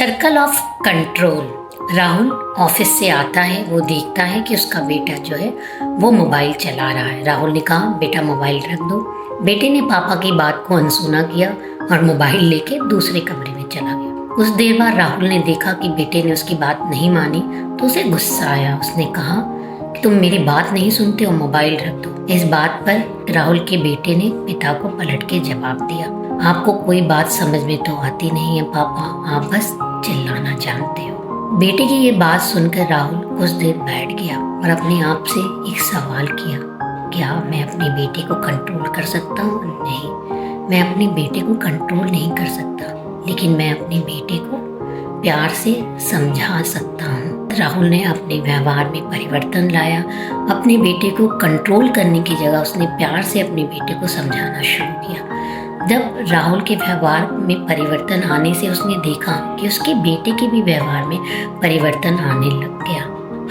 Circle of control. Rahul office से आता है, वो देखता है कि उसका बेटा जो है वो मोबाइल चला रहा है। राहुल ने कहा, बेटा मोबाइल रख दो। बेटे ने पापा की बात को अनसुना किया और मोबाइल लेके दूसरे कमरे में चला गया। कुछ देर बाद राहुल ने देखा कि बेटे ने उसकी बात नहीं मानी तो उसे गुस्सा आया। उसने कहा कि तुम मेरी बात नहीं सुनते हो, मोबाइल रख दो। इस बात पर राहुल के बेटे ने पिता को पलट के जवाब दिया, आपको कोई बात समझ में तो आती नहीं है पापा, आप बस चिल्लाना जानते हो। बेटे की ये बात सुनकर राहुल कुछ देर बैठ गया और अपने आप से एक सवाल किया, क्या मैं अपने बेटे को कंट्रोल कर सकता हूँ? नहीं, मैं अपने बेटे को कंट्रोल नहीं कर सकता, लेकिन मैं अपने बेटे को प्यार से समझा सकता हूँ। राहुल ने अपने व्यवहार में परिवर्तन लाया। अपने बेटे को कंट्रोल करने की जगह उसने प्यार से अपने बेटे को समझाना शुरू किया। जब राहुल के व्यवहार में परिवर्तन आने से उसने देखा कि उसके बेटे के भी व्यवहार में परिवर्तन आने लग गया।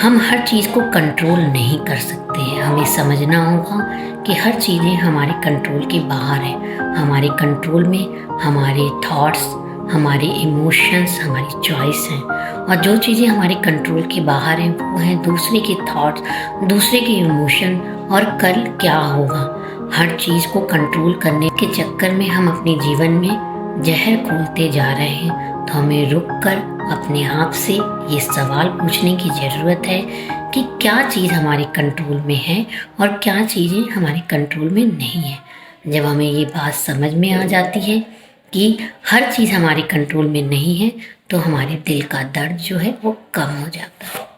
हम हर चीज़ को कंट्रोल नहीं कर सकते हैं। हमें समझना होगा कि हर चीज़ें हमारे कंट्रोल के बाहर हैं। हमारे कंट्रोल में हमारे थॉट्स, हमारे इमोशंस, हमारी चॉइस हैं, और जो चीज़ें हमारे कंट्रोल के बाहर हैं वो हैं दूसरे के थॉट्स, दूसरे के इमोशन और कल क्या होगा। हर चीज़ को कंट्रोल करने के चक्कर में हम अपने जीवन में जहर घोलते जा रहे हैं। तो हमें रुक कर अपने आप से ये सवाल पूछने की ज़रूरत है कि क्या चीज़ हमारे कंट्रोल में है और क्या चीज़ें हमारे कंट्रोल में नहीं है। जब हमें ये बात समझ में आ जाती है कि हर चीज़ हमारे कंट्रोल में नहीं है तो हमारे दिल का दर्द जो है वो कम हो जाता है।